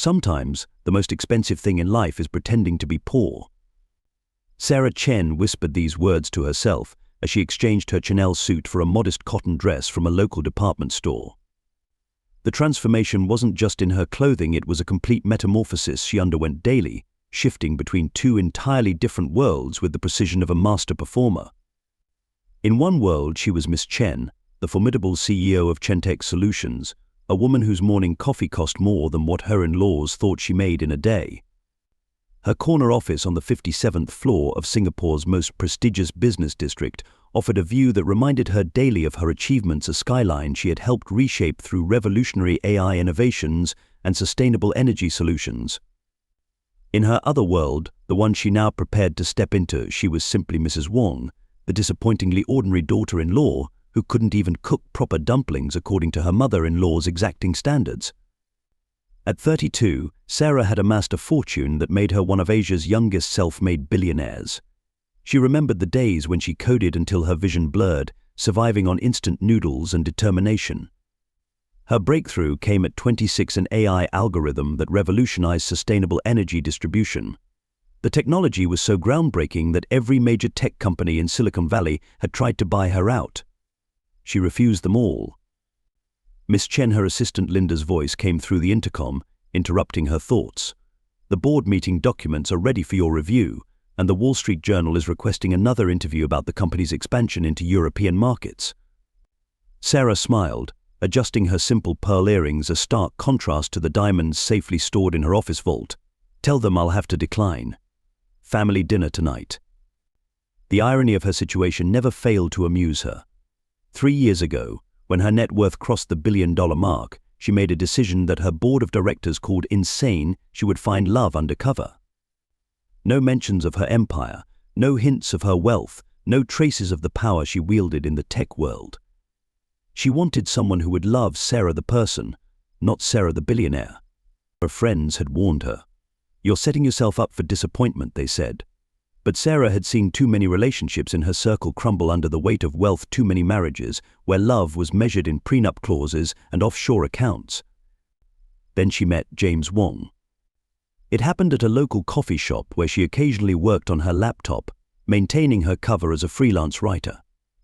Sometimes, the most expensive thing in life is pretending to be poor. Sarah Chen whispered these words to herself as she exchanged her Chanel suit for a modest cotton dress from a local department store. The transformation wasn't just in her clothing, it was a complete metamorphosis she underwent daily, shifting between two entirely different worlds with the precision of a master performer. In one world, she was Miss Chen, the formidable CEO of Chentech Solutions, a woman whose morning coffee cost more than what her in-laws thought she made in a day. Her corner office on the 57th floor of Singapore's most prestigious business district offered a view that reminded her daily of her achievements, a skyline she had helped reshape through revolutionary AI innovations and sustainable energy solutions. In her other world, the one she now prepared to step into, she was simply Mrs. Wong, the disappointingly ordinary daughter-in-law who couldn't even cook proper dumplings according to her mother-in-law's exacting standards. At 32, Sarah had amassed a fortune that made her one of Asia's youngest self-made billionaires. She remembered the days when she coded until her vision blurred, surviving on instant noodles and determination. Her breakthrough came at 26, an AI algorithm that revolutionized sustainable energy distribution. The technology was so groundbreaking that every major tech company in Silicon Valley had tried to buy her out. She refused them all. Miss Chen, her assistant Linda's voice came through the intercom, interrupting her thoughts. The board meeting documents are ready for your review, and the Wall Street Journal is requesting another interview about the company's expansion into European markets. Sarah smiled, adjusting her simple pearl earrings, a stark contrast to the diamonds safely stored in her office vault. Tell them I'll have to decline. Family dinner tonight. The irony of her situation never failed to amuse her. 3 years ago, when her net worth crossed the billion-dollar mark, she made a decision that her board of directors called insane. She would find love undercover. No mentions of her empire, no hints of her wealth, no traces of the power she wielded in the tech world. She wanted someone who would love Sarah the person, not Sarah the billionaire. Her friends had warned her. You're setting yourself up for disappointment, they said. But Sarah had seen too many relationships in her circle crumble under the weight of wealth, too many marriages where love was measured in prenup clauses and offshore accounts. Then she met James Wong. It happened at a local coffee shop where she occasionally worked on her laptop, maintaining her cover as a freelance writer.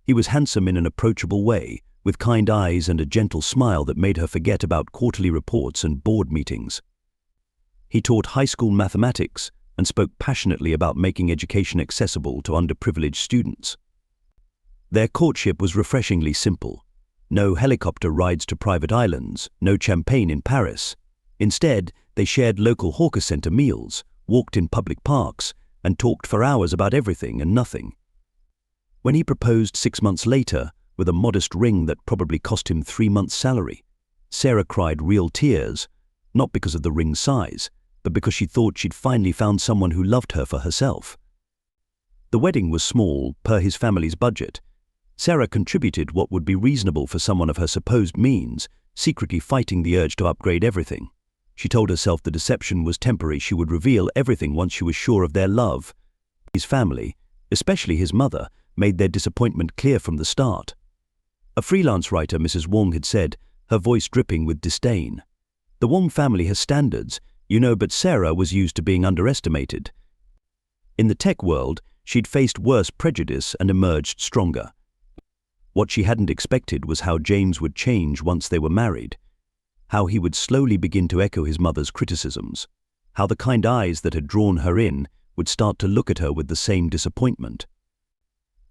He was handsome in an approachable way, with kind eyes and a gentle smile that made her forget about quarterly reports and board meetings. He taught high school mathematics and spoke passionately about making education accessible to underprivileged students. Their courtship was refreshingly simple. No helicopter rides to private islands, no champagne in Paris. Instead, they shared local hawker center meals, walked in public parks, and talked for hours about everything and nothing. When he proposed 6 months later, with a modest ring that probably cost him 3 months' salary, Sarah cried real tears, not because of the ring's size, but because she thought she'd finally found someone who loved her for herself. The wedding was small, per his family's budget. Sarah contributed what would be reasonable for someone of her supposed means, secretly fighting the urge to upgrade everything. She told herself the deception was temporary. She would reveal everything once she was sure of their love. His family, especially his mother, made their disappointment clear from the start. A freelance writer, Mrs. Wong had said, her voice dripping with disdain. The Wong family has standards, you know, but Sarah was used to being underestimated. In the tech world, she'd faced worse prejudice and emerged stronger. What she hadn't expected was how James would change once they were married. How he would slowly begin to echo his mother's criticisms. How the kind eyes that had drawn her in would start to look at her with the same disappointment.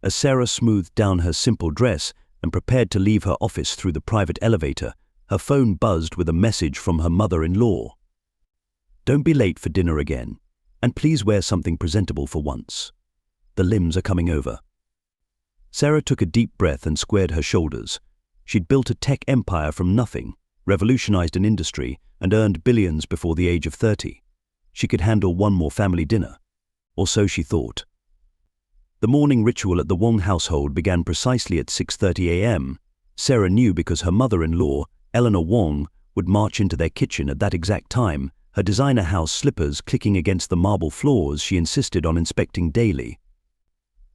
As Sarah smoothed down her simple dress and prepared to leave her office through the private elevator, her phone buzzed with a message from her mother-in-law. Don't be late for dinner again, and please wear something presentable for once. The limbs are coming over. Sarah took a deep breath and squared her shoulders. She'd built a tech empire from nothing, revolutionized an industry, and earned billions before the age of 30. She could handle one more family dinner, or so she thought. The morning ritual at the Wong household began precisely at 6:30 a.m. Sarah knew because her mother-in-law, Eleanor Wong, would march into their kitchen at that exact time, her designer house slippers clicking against the marble floors she insisted on inspecting daily.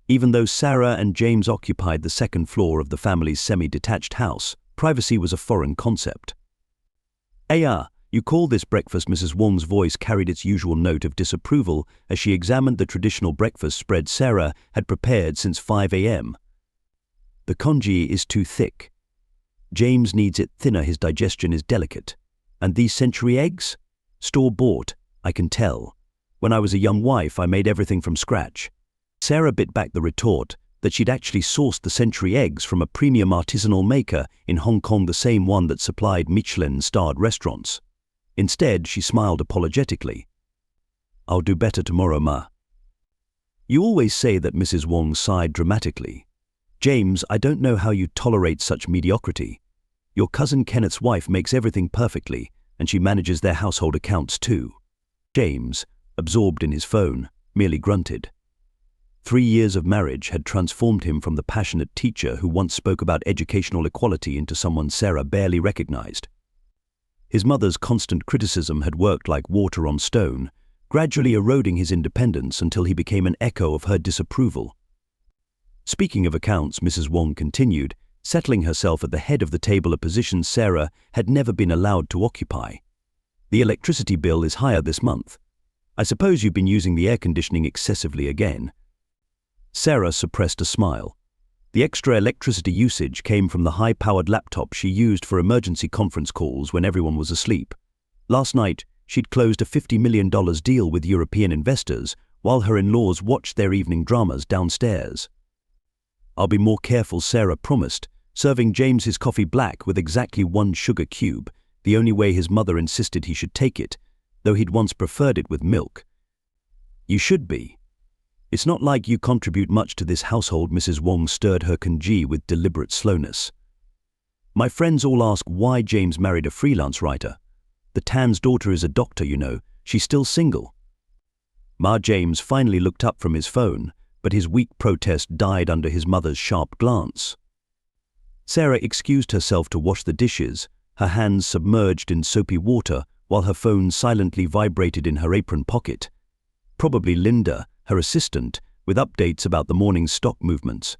Even though Sarah and James occupied the second floor of the family's semi-detached house, privacy was a foreign concept. "Aya, You call this breakfast? Mrs. Wong's voice carried its usual note of disapproval as she examined the traditional breakfast spread Sarah had prepared since 5 a.m. The congee is too thick. James needs it thinner, his digestion is delicate. And these century eggs? Store-bought, I can tell. When I was a young wife, I made everything from scratch. Sarah bit back the retort that she'd actually sourced the century eggs from a premium artisanal maker in Hong Kong, the same one that supplied Michelin-starred restaurants. Instead, she smiled apologetically. I'll do better tomorrow, Ma. You always say that. Mrs. Wong sighed dramatically. James, I don't know how you tolerate such mediocrity. Your cousin Kenneth's wife makes everything perfectly, and she manages their household accounts too. James, absorbed in his phone, merely grunted. 3 years of marriage had transformed him from the passionate teacher who once spoke about educational equality into someone Sarah barely recognized. His mother's constant criticism had worked like water on stone, gradually eroding his independence until he became an echo of her disapproval. Speaking of accounts, Mrs. Wong continued, settling herself at the head of the table, a position Sarah had never been allowed to occupy. The electricity bill is higher this month. I suppose you've been using the air conditioning excessively again. Sarah suppressed a smile. The extra electricity usage came from the high-powered laptop she used for emergency conference calls when everyone was asleep. Last night, she'd closed a $50 million deal with European investors while her in-laws watched their evening dramas downstairs. I'll be more careful, Sarah promised, serving James his coffee black with exactly 1 sugar cube, the only way his mother insisted he should take it, though he'd once preferred it with milk. You should be. It's not like you contribute much to this household. Mrs. Wong stirred her congee with deliberate slowness. My friends all ask why James married a freelance writer. The Tan's daughter is a doctor, you know. She's still single. Ma. James finally looked up from his phone, but his weak protest died under his mother's sharp glance. Sarah excused herself to wash the dishes, her hands submerged in soapy water while her phone silently vibrated in her apron pocket. Probably Linda, her assistant, with updates about the morning's stock movements.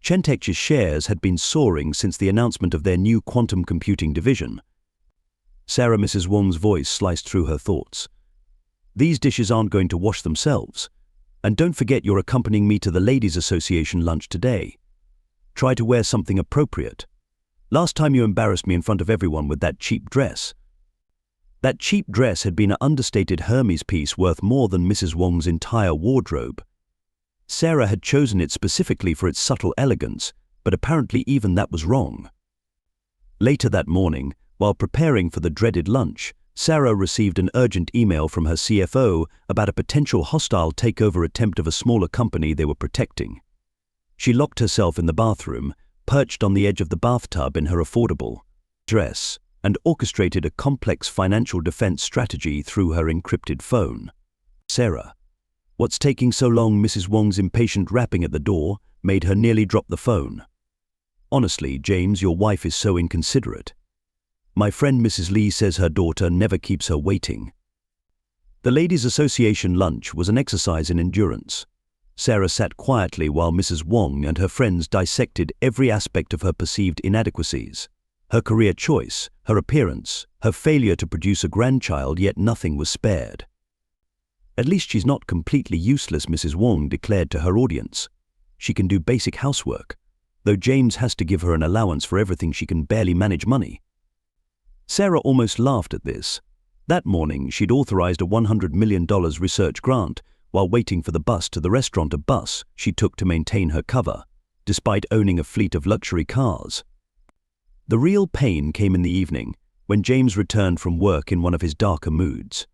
Chentech's shares had been soaring since the announcement of their new quantum computing division. Sarah. Mrs. Wong's voice sliced through her thoughts. These dishes aren't going to wash themselves. And don't forget you're accompanying me to the Ladies' Association lunch today. Try to wear something appropriate. Last time you embarrassed me in front of everyone with that cheap dress. That cheap dress had been an understated Hermes piece worth more than Mrs. Wong's entire wardrobe. Sarah had chosen it specifically for its subtle elegance, but apparently even that was wrong. Later that morning, while preparing for the dreaded lunch, Sarah received an urgent email from her CFO about a potential hostile takeover attempt of a smaller company they were protecting. She locked herself in the bathroom, perched on the edge of the bathtub in her affordable dress, and orchestrated a complex financial defense strategy through her encrypted phone. Sarah. What's taking so long? Mrs. Wong's impatient rapping at the door made her nearly drop the phone. Honestly, James, your wife is so inconsiderate. My friend Mrs. Lee says her daughter never keeps her waiting. The Ladies' Association lunch was an exercise in endurance. Sarah sat quietly while Mrs. Wong and her friends dissected every aspect of her perceived inadequacies. Her career choice, her appearance, her failure to produce a grandchild, yet nothing was spared. At least she's not completely useless, Mrs. Wong declared to her audience. She can do basic housework, though James has to give her an allowance for everything. She can barely manage money. Sarah almost laughed at this. That morning, she'd authorized a $100 million research grant while waiting for the bus to the restaurant, a bus she took to maintain her cover, despite owning a fleet of luxury cars. The real pain came in the evening, when James returned from work in one of his darker moods.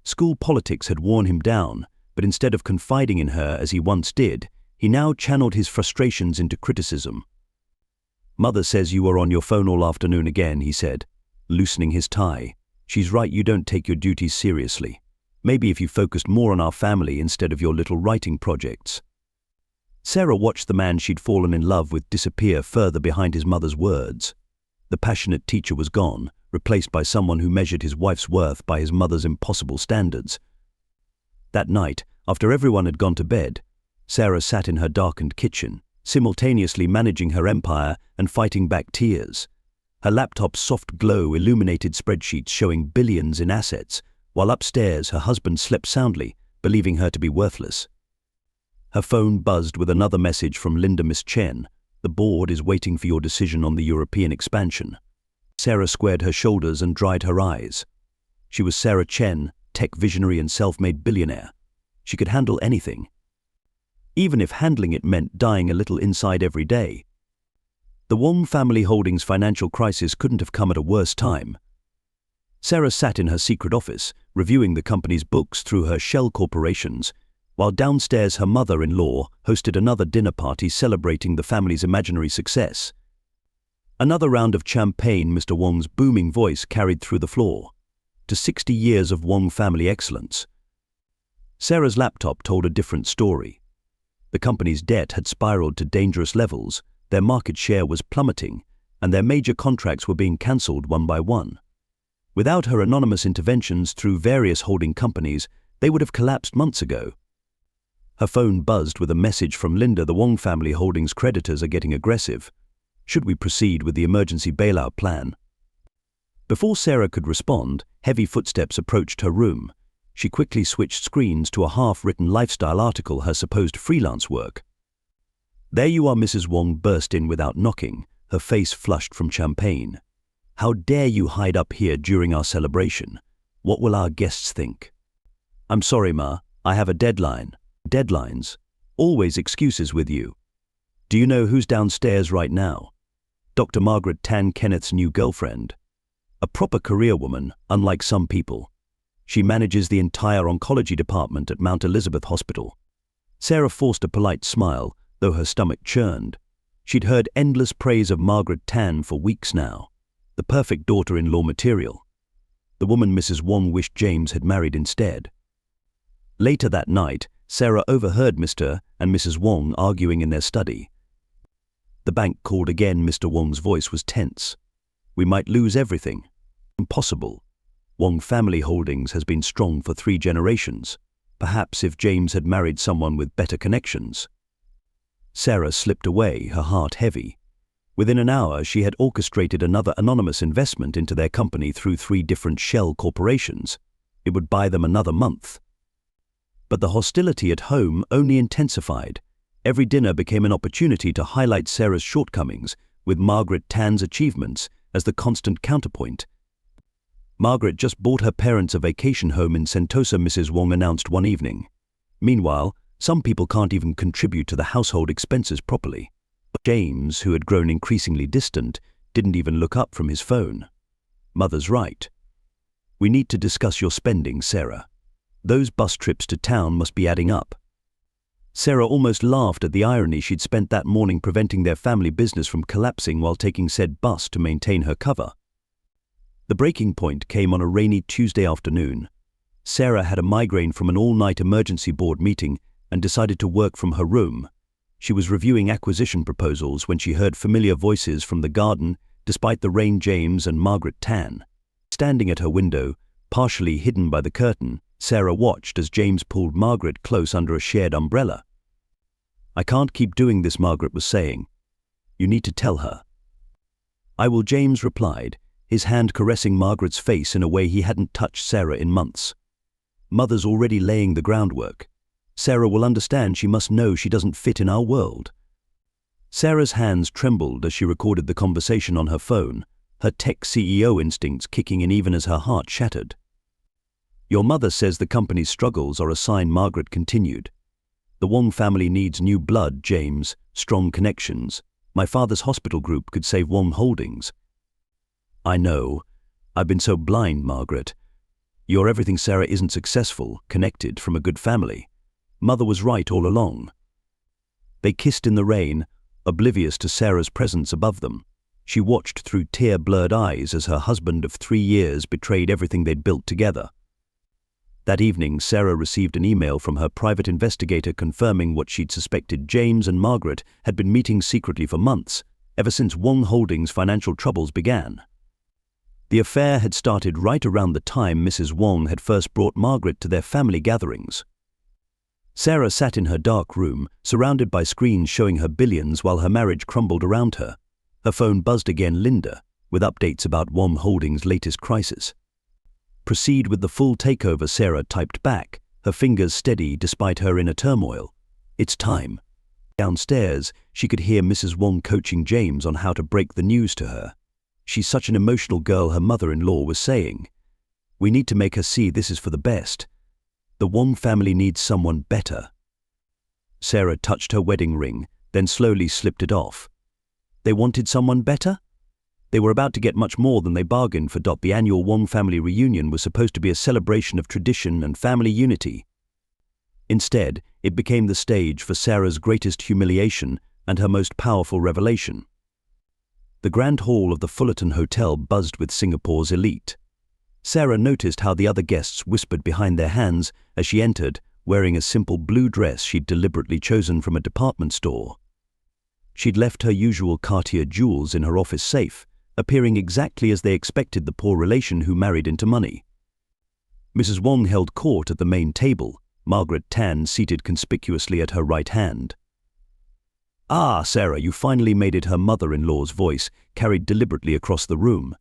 School politics had worn him down, but instead of confiding in her as he once did, he now channeled his frustrations into criticism. Mother says you were on your phone all afternoon again, he said, loosening his tie. She's right, you don't take your duties seriously. Maybe if you focused more on our family instead of your little writing projects. Sarah watched the man she'd fallen in love with disappear further behind his mother's words. The passionate teacher was gone, replaced by someone who measured his wife's worth by his mother's impossible standards. That night, after everyone had gone to bed, Sarah sat in her darkened kitchen, simultaneously managing her empire and fighting back tears. Her laptop's soft glow illuminated spreadsheets showing billions in assets, while upstairs her husband slept soundly, believing her to be worthless. Her phone buzzed with another message from Miss Chen. The board is waiting for your decision on the European expansion. Sarah squared her shoulders and dried her eyes. She was Sarah Chen, tech visionary and self-made billionaire. She could handle anything, even if handling it meant dying a little inside every day. The Wong family holdings financial crisis couldn't have come at a worse time. Sarah sat in her secret office, reviewing the company's books through her shell corporations, while downstairs her mother-in-law hosted another dinner party celebrating the family's imaginary success. Another round of champagne, Mr. Wong's booming voice carried through the floor. To 60 years of Wong family excellence. Sarah's laptop told a different story. The company's debt had spiraled to dangerous levels, their market share was plummeting, and their major contracts were being cancelled one by one. Without her anonymous interventions through various holding companies, they would have collapsed months ago. Her phone buzzed with a message from Linda. The Wong family holdings creditors are getting aggressive. Should we proceed with the emergency bailout plan? Before Sarah could respond, heavy footsteps approached her room. She quickly switched screens to a half-written lifestyle article, her supposed freelance work. There you are, Mrs. Wong burst in without knocking, her face flushed from champagne. How dare you hide up here during our celebration? What will our guests think? I'm sorry, Ma, I have a deadline. Deadlines. Always excuses with you. Do you know who's downstairs right now? Dr. Margaret Tan, Kenneth's new girlfriend. A proper career woman, unlike some people. She manages the entire oncology department at Mount Elizabeth Hospital. Sarah forced a polite smile, though her stomach churned. She'd heard endless praise of Margaret Tan for weeks now. The perfect daughter-in-law material. The woman Mrs. Wong wished James had married instead. Later that night, Sarah overheard Mr. and Mrs. Wong arguing in their study. The bank called again. Mr. Wong's voice was tense. We might lose everything. Impossible. Wong family holdings has been strong for 3 generations. Perhaps if James had married someone with better connections. Sarah slipped away, her heart heavy. Within an hour, she had orchestrated another anonymous investment into their company through 3 different shell corporations. It would buy them another month. But the hostility at home only intensified. Every dinner became an opportunity to highlight Sarah's shortcomings, with Margaret Tan's achievements as the constant counterpoint. Margaret just bought her parents a vacation home in Sentosa, Mrs. Wong announced one evening. Meanwhile, some people can't even contribute to the household expenses properly. James, who had grown increasingly distant, didn't even look up from his phone. Mother's right. We need to discuss your spending, Sarah. Those bus trips to town must be adding up. Sarah almost laughed at the irony she'd spent that morning preventing their family business from collapsing while taking said bus to maintain her cover. The breaking point came on a rainy Tuesday afternoon. Sarah had a migraine from an all-night emergency board meeting and decided to work from her room. She was reviewing acquisition proposals when she heard familiar voices from the garden, despite the rain. James and Margaret Tan. Standing at her window, partially hidden by the curtain, Sarah watched as James pulled Margaret close under a shared umbrella. I can't keep doing this, Margaret was saying. You need to tell her. I will, James replied, his hand caressing Margaret's face in a way he hadn't touched Sarah in months. Mother's already laying the groundwork. Sarah will understand. She must know she doesn't fit in our world. Sarah's hands trembled as she recorded the conversation on her phone, her tech CEO instincts kicking in even as her heart shattered. Your mother says the company's struggles are a sign, Margaret continued. The Wong family needs new blood, James, strong connections. My father's hospital group could save Wong Holdings. I know. I've been so blind, Margaret. You're everything Sarah isn't successful, connected, from a good family. Mother was right all along. They kissed in the rain, oblivious to Sarah's presence above them. She watched through tear-blurred eyes as her husband of 3 years betrayed everything they'd built together. That evening, Sarah received an email from her private investigator confirming what she'd suspected. James and Margaret had been meeting secretly for months, ever since Wong Holdings' financial troubles began. The affair had started right around the time Mrs. Wong had first brought Margaret to their family gatherings. Sarah sat in her dark room, surrounded by screens showing her billions while her marriage crumbled around her. Her phone buzzed again. Linda, with updates about WOM Holdings' latest crisis. "Proceed with the full takeover," Sarah typed back, her fingers steady despite her inner turmoil. "It's time." Downstairs, she could hear Mrs. Wong coaching James on how to break the news to her. "She's such an emotional girl," her mother-in-law was saying. "We need to make her see this is for the best. The Wong family needs someone better." Sarah touched her wedding ring, then slowly slipped it off. They wanted someone better? They were about to get much more than they bargained for. The annual Wong family reunion was supposed to be a celebration of tradition and family unity. Instead, it became the stage for Sarah's greatest humiliation and her most powerful revelation. The grand hall of the Fullerton Hotel buzzed with Singapore's elite. Sarah noticed how the other guests whispered behind their hands as she entered, wearing a simple blue dress she'd deliberately chosen from a department store. She'd left her usual Cartier jewels in her office safe, appearing exactly as they expected the poor relation who married into money. Mrs. Wong held court at the main table, Margaret Tan seated conspicuously at her right hand. "Ah, Sarah, you finally made it," her mother-in-law's voice carried deliberately across the room.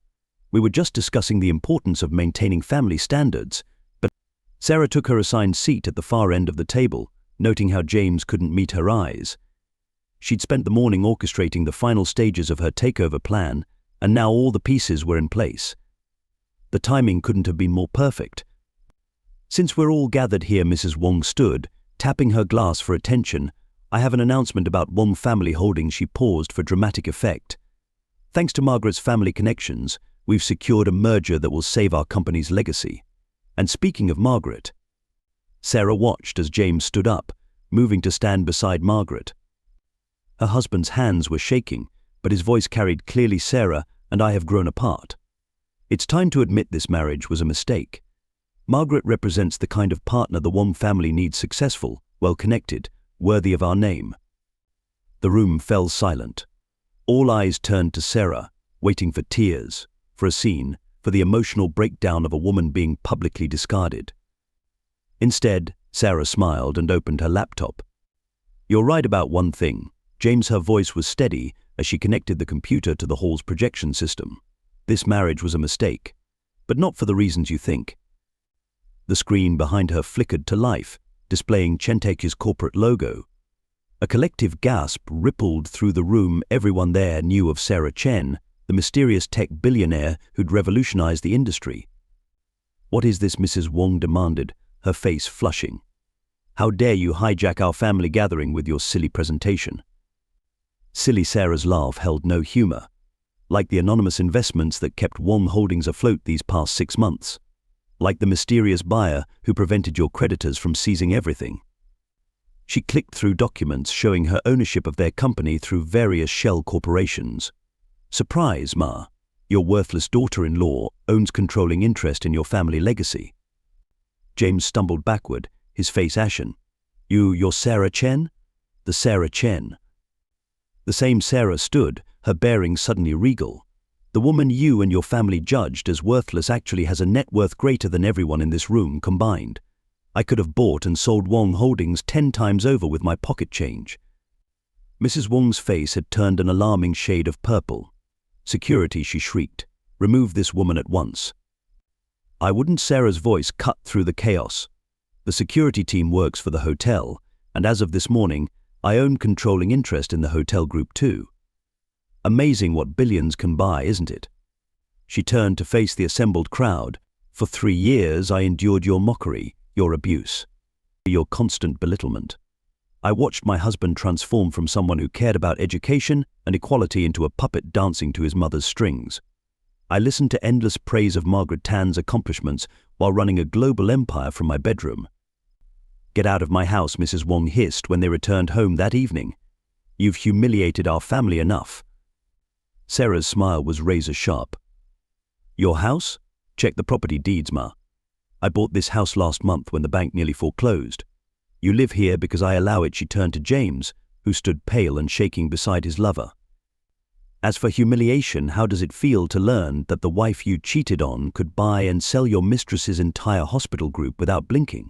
"We were just discussing the importance of maintaining family standards." But Sarah took her assigned seat at the far end of the table, noting how James couldn't meet her eyes. She'd spent the morning orchestrating the final stages of her takeover plan, and now all the pieces were in place. The timing couldn't have been more perfect. "Since we're all gathered here," Mrs. Wong stood, tapping her glass for attention, "I have an announcement about Wong Family Holdings." She paused for dramatic effect. "Thanks to Margaret's family connections, we've secured a merger that will save our company's legacy. And speaking of Margaret..." Sarah watched as James stood up, moving to stand beside Margaret. Her husband's hands were shaking, but his voice carried clearly, "Sarah and I have grown apart. It's time to admit this marriage was a mistake. Margaret represents the kind of partner the Wong family needs: successful, well-connected, worthy of our name." The room fell silent. All eyes turned to Sarah, waiting for tears, for a scene, for the emotional breakdown of a woman being publicly discarded. Instead, Sarah smiled and opened her laptop. "You're right about one thing, James." Her voice was steady as she connected the computer to the hall's projection system. "This marriage was a mistake, but not for the reasons you think." The screen behind her flickered to life, displaying Chentech's corporate logo. A collective gasp rippled through the room. Everyone there knew of Sarah Chen, the mysterious tech billionaire who'd revolutionized the industry. "What is this?" Mrs. Wong demanded, her face flushing. "How dare you hijack our family gathering with your silly presentation?" Silly. Sarah's laugh held no humor. "Like the anonymous investments that kept Wong Holdings afloat these past 6 months. Like the mysterious buyer who prevented your creditors from seizing everything." She clicked through documents showing her ownership of their company through various shell corporations. "Surprise, Ma. Your worthless daughter-in-law owns controlling interest in your family legacy." James stumbled backward, his face ashen. You're Sarah Chen?" "The Sarah Chen." The same Sarah stood, her bearing suddenly regal. "The woman you and your family judged as worthless actually has a net worth greater than everyone in this room combined. I could have bought and sold Wong Holdings 10 times over with my pocket change." Mrs. Wong's face had turned an alarming shade of purple. "Security," she shrieked. "Remove this woman at once." "I wouldn't." Sarah's voice cut through the chaos. "The security team works for the hotel, and as of this morning, I own controlling interest in the hotel group too. Amazing what billions can buy, isn't it?" She turned to face the assembled crowd. "For 3 years I endured your mockery, your abuse, your constant belittlement. I watched my husband transform from someone who cared about education and equality into a puppet dancing to his mother's strings. I listened to endless praise of Margaret Tan's accomplishments while running a global empire from my bedroom." "Get out of my house," Mrs. Wong hissed when they returned home that evening. "You've humiliated our family enough." Sarah's smile was razor-sharp. "Your house? Check the property deeds, Ma. I bought this house last month when the bank nearly foreclosed. You live here because I allow it." She turned to James, who stood pale and shaking beside his lover. "As for humiliation, how does it feel to learn that the wife you cheated on could buy and sell your mistress's entire hospital group without blinking?"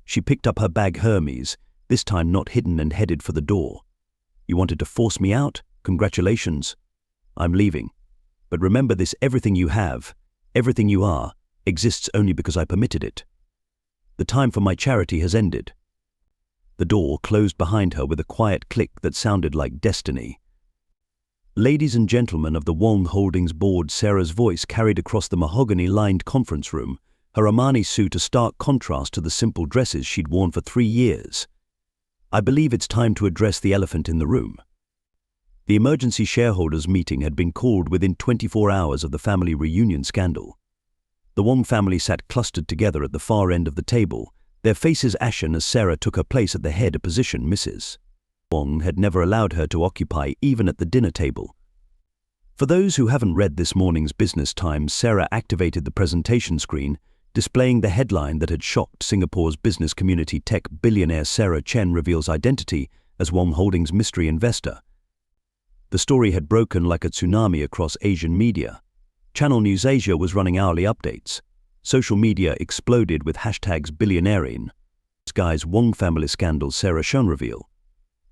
She picked up her bag Hermes, this time not hidden, and headed for the door. "You wanted to force me out? Congratulations. I'm leaving. But remember this: everything you have, everything you are, exists only because I permitted it. The time for my charity has ended." The door closed behind her with a quiet click that sounded like destiny. "Ladies and gentlemen of the Wong Holdings board," Sarah's voice carried across the mahogany-lined conference room, her Armani suit a stark contrast to the simple dresses she'd worn for 3 years. "I believe it's time to address the elephant in the room." The emergency shareholders' meeting had been called within 24 hours of the family reunion scandal. The Wong family sat clustered together at the far end of the table, their faces ashen as Sarah took her place at the head, a position Mrs. Wong had never allowed her to occupy, even at the dinner table. For those who haven't read this morning's Business Times, Sarah activated the presentation screen, displaying the headline that had shocked Singapore's business community: Tech billionaire Sarah Chen reveals identity as Wong Holdings mystery investor. The story had broken like a tsunami across Asian media. Channel News Asia was running hourly updates. Social media exploded with hashtags billionairein. Sky's Wong family scandal, Sarah Chen reveal.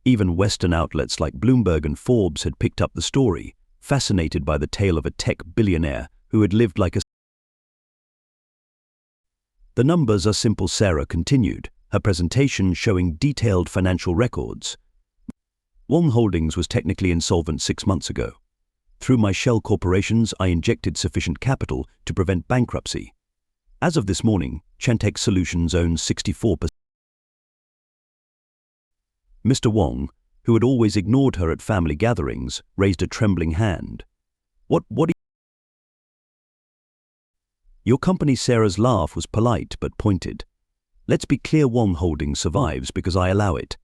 Even Western outlets like Bloomberg and Forbes had picked up the story, fascinated by the tale of a tech billionaire who had lived like a... "The numbers are simple," Sarah continued, her presentation showing detailed financial records. "Wong Holdings was technically insolvent 6 months ago. Through my shell corporations, I injected sufficient capital to prevent bankruptcy. As of this morning, Chentech Solutions owns 64%. Mr. Wong, who had always ignored her at family gatherings, raised a trembling hand. What Your company?" Sarah's laugh was polite but pointed. "Let's be clear, Wong Holdings survives because I allow it.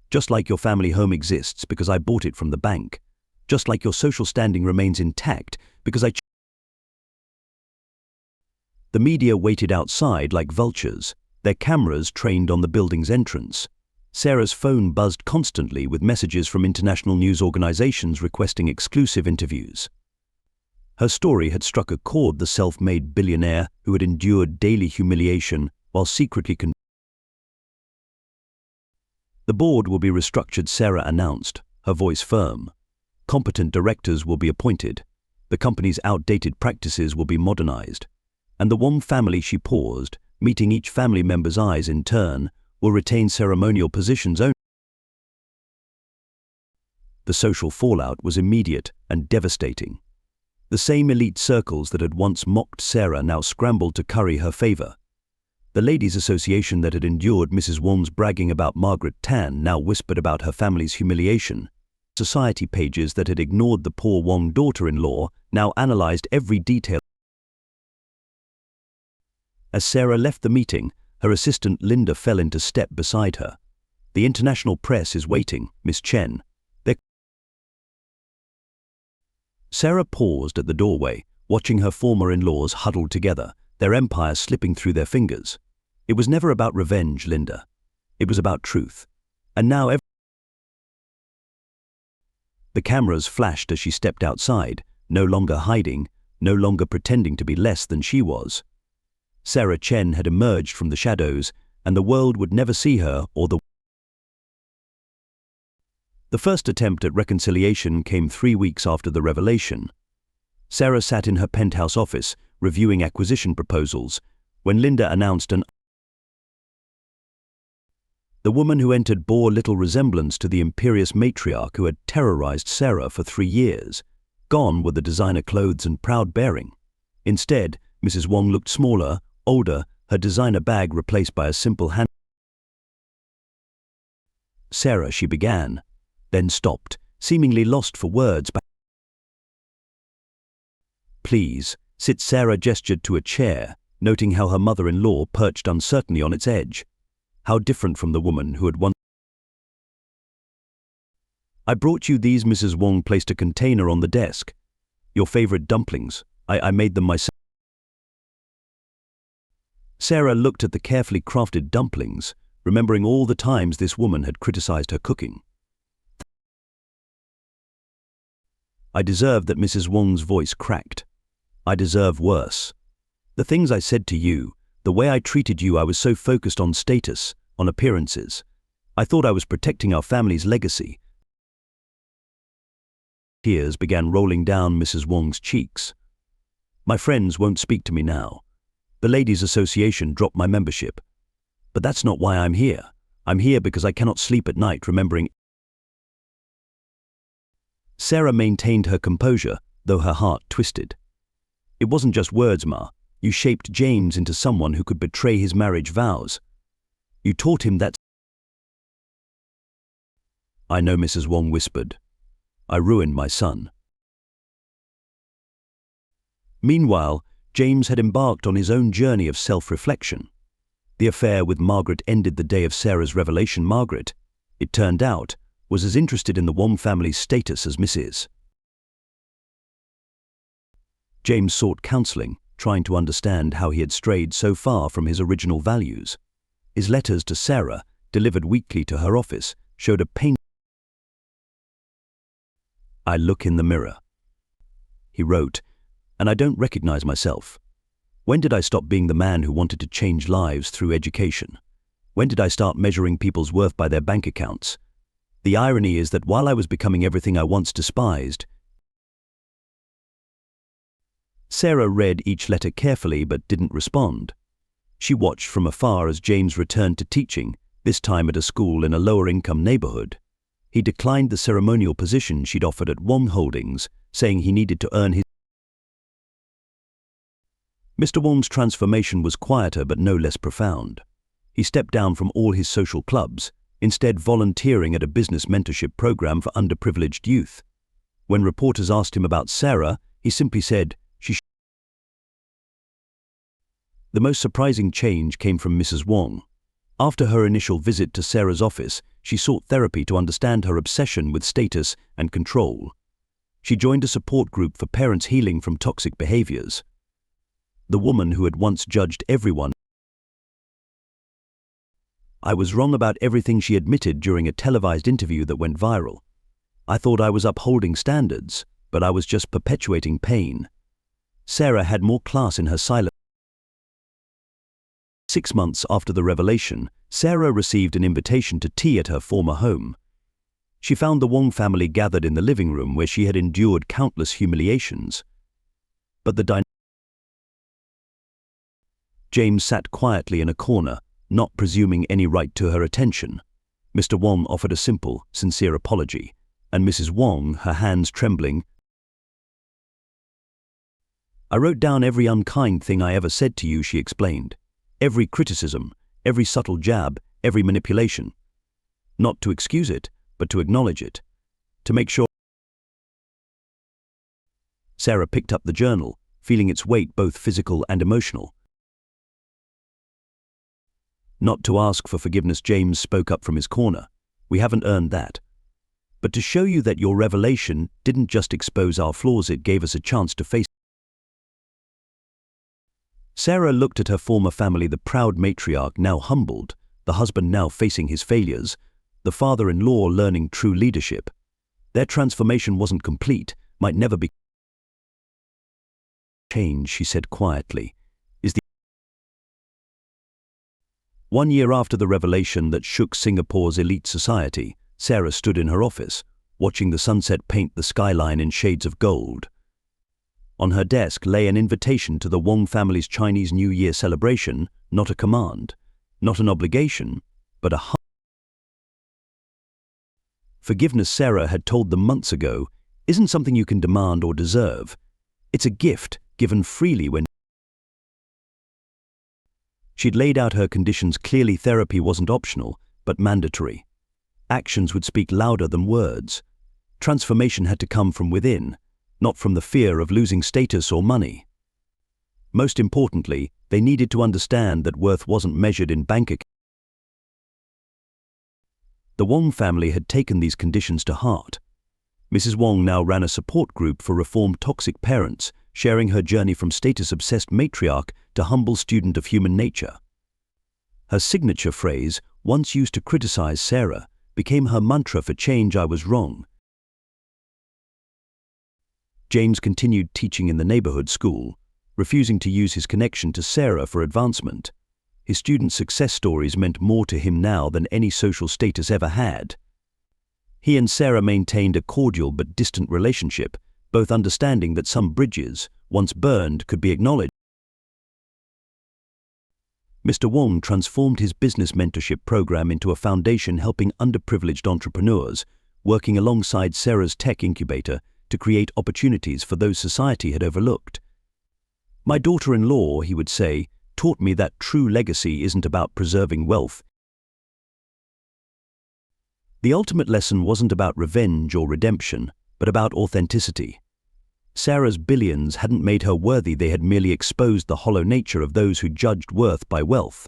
Just like your family home exists because I bought it from the bank. Just like your social standing remains intact because I..." The media waited outside like vultures, their cameras trained on the building's entrance. Sarah's phone buzzed constantly with messages from international news organizations requesting exclusive interviews. Her story had struck a chord: the self-made billionaire who had endured daily humiliation while secretly "The board will be restructured," Sarah announced, her voice firm. "Competent directors will be appointed. The company's outdated practices will be modernized. And the Wong family," she paused, meeting each family member's eyes in turn, "will retain ceremonial positions only." The social fallout was immediate and devastating. The same elite circles that had once mocked Sarah now scrambled to curry her favor. The Ladies' Association that had endured Mrs. Wong's bragging about Margaret Tan now whispered about her family's humiliation. Society pages that had ignored the poor Wong daughter-in-law now analyzed every detail. As Sarah left the meeting, her assistant Linda fell into step beside her. "The international press is waiting, Miss Chen." Sarah paused at the doorway, watching her former in-laws huddled together, their empire slipping through their fingers. "It was never about revenge, Linda. It was about truth. And now The cameras flashed as she stepped outside, no longer hiding, no longer pretending to be less than she was. Sarah Chen had emerged from the shadows, and the world would never see her or The first attempt at reconciliation came 3 weeks after the revelation. Sarah sat in her penthouse office, reviewing acquisition proposals, when Linda announced The woman who entered bore little resemblance to the imperious matriarch who had terrorized Sarah for 3 years. Gone were the designer clothes and proud bearing. Instead, Mrs. Wong looked smaller, older, her designer bag replaced by a simple hand. "Sarah," she began, then stopped, seemingly lost for words. "Please, sit." Sarah gestured to a chair, noting how her mother-in-law perched uncertainly on its edge. How different from the woman who had once... "I brought you these." Mrs. Wong placed a container on the desk. "Your favorite dumplings. I made them myself." Sarah looked at the carefully crafted dumplings, remembering all the times this woman had criticized her cooking. "I deserve that." Mrs. Wong's voice cracked. "I deserve worse. The things I said to you, the way I treated you, I was so focused on status, on appearances. I thought I was protecting our family's legacy." Tears began rolling down Mrs. Wong's cheeks. My friends won't speak to me now. The Ladies' Association dropped my membership. But that's not why I'm here. I'm here because I cannot sleep at night remembering. Sarah maintained her composure, though her heart twisted. It wasn't just words, Ma. You shaped James into someone who could betray his marriage vows. You taught him that. I know, Mrs. Wong whispered. I ruined my son. Meanwhile, James had embarked on his own journey of self-reflection. The affair with Margaret ended the day of Sarah's revelation. Margaret, it turned out, was as interested in the Wong family's status as Mrs. James sought counseling, trying to understand how he had strayed so far from his original values. His letters to Sarah, delivered weekly to her office, showed a painful. I look in the mirror. He wrote, and I don't recognize myself. When did I stop being the man who wanted to change lives through education? When did I start measuring people's worth by their bank accounts? The irony is that while I was becoming everything I once despised. Sarah read each letter carefully but didn't respond. She watched from afar as James returned to teaching, this time at a school in a lower-income neighborhood. He declined the ceremonial position she'd offered at Wong Holdings, saying he needed to earn his. Mr. Wong's transformation was quieter but no less profound. He stepped down from all his social clubs, instead volunteering at a business mentorship program for underprivileged youth. When reporters asked him about Sarah, he simply said, The most surprising change came from Mrs. Wong. After her initial visit to Sarah's office, she sought therapy to understand her obsession with status and control. She joined a support group for parents healing from toxic behaviors. The woman who had once judged everyone. I was wrong about everything, she admitted during a televised interview that went viral. I thought I was upholding standards, but I was just perpetuating pain. Sarah had more class in her silence. 6 months after the revelation, Sarah received an invitation to tea at her former home. She found the Wong family gathered in the living room where she had endured countless humiliations. But James sat quietly in a corner, not presuming any right to her attention. Mr. Wong offered a simple, sincere apology, and Mrs. Wong, her hands trembling. I wrote down every unkind thing I ever said to you, she explained. Every criticism, every subtle jab, every manipulation. Not to excuse it, but to acknowledge it. To make sure. Sarah picked up the journal, feeling its weight both physical and emotional. Not to ask for forgiveness, James spoke up from his corner. We haven't earned that. But to show you that your revelation didn't just expose our flaws, it gave us a chance to face. Sarah looked at her former family, the proud matriarch now humbled, the husband now facing his failures, the father-in-law learning true leadership. Their transformation wasn't complete, might never be. Change, she said quietly, is the. 1 year after the revelation that shook Singapore's elite society, Sarah stood in her office, watching the sunset paint the skyline in shades of gold. On her desk lay an invitation to the Wong family's Chinese New Year celebration, not a command, not an obligation, but a forgiveness, Sarah had told them months ago, isn't something you can demand or deserve. It's a gift given freely when. She'd laid out her conditions clearly. Therapy wasn't optional, but mandatory. Actions would speak louder than words. Transformation had to come from within, not from the fear of losing status or money. Most importantly, they needed to understand that worth wasn't measured in bank accounts. The Wong family had taken these conditions to heart. Mrs. Wong now ran a support group for reformed toxic parents, sharing her journey from status-obsessed matriarch to humble student of human nature. Her signature phrase, once used to criticize Sarah, became her mantra for change. I was wrong. James continued teaching in the neighborhood school, refusing to use his connection to Sarah for advancement. His students' success stories meant more to him now than any social status ever had. He and Sarah maintained a cordial but distant relationship, both understanding that some bridges, once burned, could be acknowledged. Mr. Wong transformed his business mentorship program into a foundation helping underprivileged entrepreneurs, working alongside Sarah's tech incubator to create opportunities for those society had overlooked. "My daughter-in-law," he would say, "taught me that true legacy isn't about preserving wealth. The ultimate lesson wasn't about revenge or redemption, but about authenticity." Sarah's billions hadn't made her worthy, they had merely exposed the hollow nature of those who judged worth by wealth.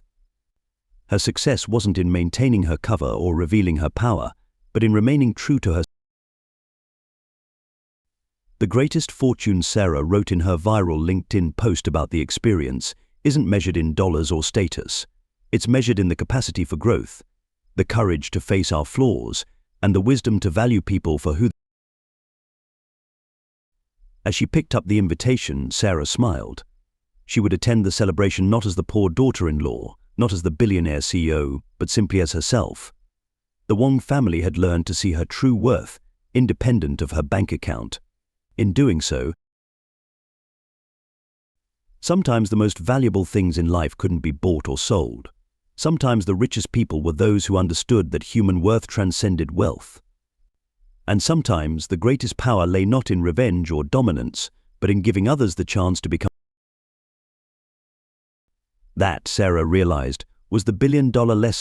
Her success wasn't in maintaining her cover or revealing her power, but in remaining true to her. The greatest fortune, Sarah wrote in her viral LinkedIn post about the experience, isn't measured in dollars or status. It's measured in the capacity for growth, the courage to face our flaws, and the wisdom to value people for who. As she picked up the invitation, Sarah smiled. She would attend the celebration not as the poor daughter-in-law, not as the billionaire CEO, but simply as herself. The Wong family had learned to see her true worth, independent of her bank account. In doing so, sometimes the most valuable things in life couldn't be bought or sold. Sometimes the richest people were those who understood that human worth transcended wealth. And sometimes the greatest power lay not in revenge or dominance, but in giving others the chance to become. That, Sarah realized, was the billion-dollar lesson.